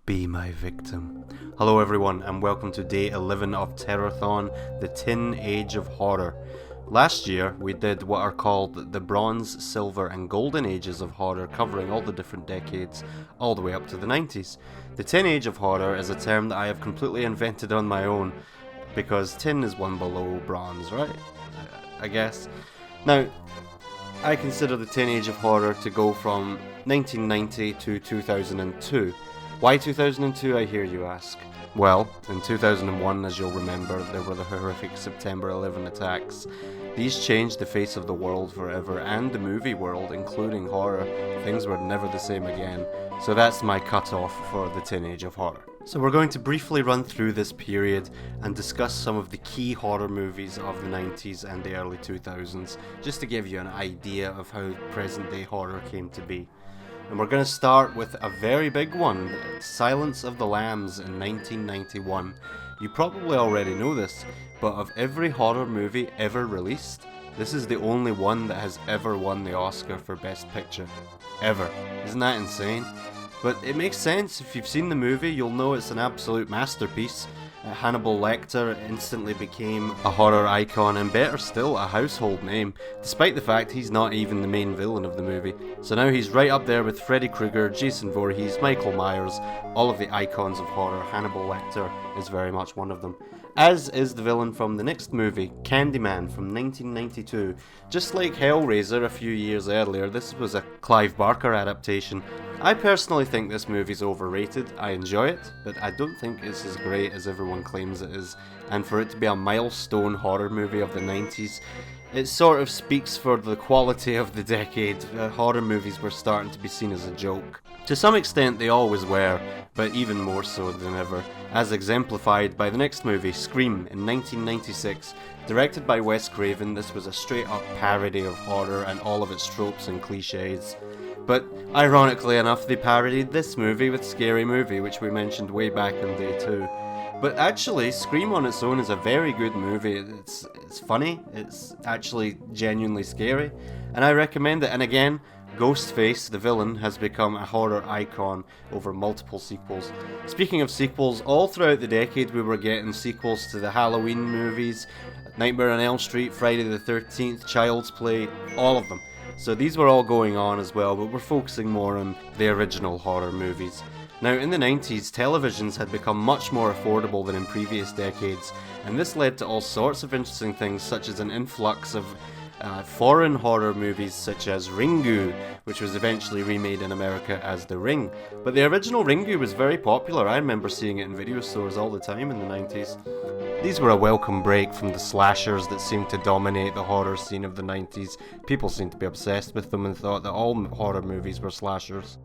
Be my victim. Hello everyone and welcome to day 11 of Terrorthon, the Tin Age of Horror. Last year we did what are called the Bronze, Silver and Golden Ages of Horror, covering all the different decades all the way up to the 90s. The Tin Age of Horror is a term that I have completely invented on my own because tin is one below bronze, right? I guess. Now, I consider the Tin Age of Horror to go from 1990 to 2002. Why 2002, I hear you ask? Well, in 2001, as you'll remember, there were the horrific September 11 attacks. These changed the face of the world forever, and the movie world, including horror. Things were never the same again. So that's my cutoff for the Tin Age of Horror. So we're going to briefly run through this period and discuss some of the key horror movies of the 90s and the early 2000s, just to give you an idea of how present-day horror came to be. And we're going to start with a very big one, Silence of the Lambs in 1991. You probably already know this, but of every horror movie ever released, this is the only one that has ever won the Oscar for Best Picture. Ever. Isn't that insane? But it makes sense. If you've seen the movie, you'll know it's an absolute masterpiece. Hannibal Lecter instantly became a horror icon and better still, a household name, despite the fact he's not even the main villain of the movie. So now he's right up there with Freddy Krueger, Jason Voorhees, Michael Myers, all of the icons of horror. Hannibal Lecter is very much one of them. As is the villain from the next movie, Candyman from 1992. Just like Hellraiser a few years earlier, this was a Clive Barker adaptation. I personally think this movie's overrated. I enjoy it, but I don't think it's as great as everyone claims it is. And for it to be a milestone horror movie of the 90s, it sort of speaks for the quality of the decade. Horror movies were starting to be seen as a joke. To some extent they always were, but even more so than ever, as exemplified by the next movie, Scream, in 1996. Directed by Wes Craven, this was a straight up parody of horror and all of its tropes and cliches. But ironically enough, they parodied this movie with Scary Movie, which we mentioned way back in day 2. But actually, Scream on its own is a very good movie. It's funny, it's actually genuinely scary, and I recommend it. And again, Ghostface, the villain, has become a horror icon over multiple sequels. Speaking of sequels, all throughout the decade we were getting sequels to the Halloween movies, Nightmare on Elm Street, Friday the 13th, Child's Play, all of them. So these were all going on as well, but we're focusing more on the original horror movies. Now, in the 90s, televisions had become much more affordable than in previous decades, and this led to all sorts of interesting things, such as an influx of foreign horror movies such as Ringu, which was eventually remade in America as The Ring. But the original Ringu was very popular. I remember seeing it in video stores all the time in the 90s. These were a welcome break from the slashers that seemed to dominate the horror scene of the 90s. People seemed to be obsessed with them and thought that all horror movies were slashers.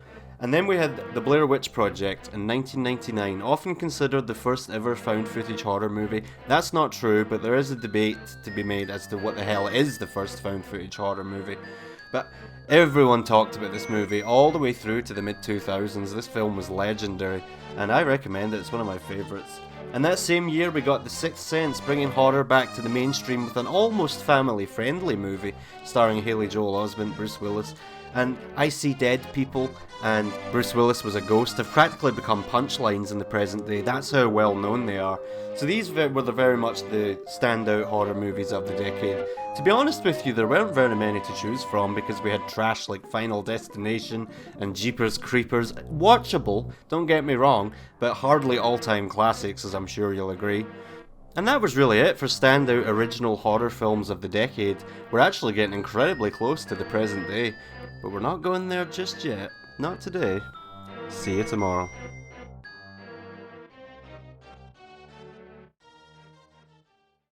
And then we had The Blair Witch Project in 1999, often considered the first ever found footage horror movie. That's not true, but there is a debate to be made as to what the hell is the first found footage horror movie. But everyone talked about this movie all the way through to the mid-2000s. This film was legendary, and I recommend it. It's one of my favourites. And that same year we got The Sixth Sense, bringing horror back to the mainstream with an almost family-friendly movie starring Haley Joel Osment, Bruce Willis, and I See Dead People and Bruce Willis was a ghost have practically become punchlines in the present day. That's how well known they are. So these were very much the standout horror movies of the decade. To be honest with you, there weren't very many to choose from because we had trash like Final Destination and Jeepers Creepers. Watchable, don't get me wrong, but hardly all-time classics, as I'm sure you'll agree. And that was really it for standout original horror films of the decade. We're actually getting incredibly close to the present day, but we're not going there just yet. Not today. See you tomorrow.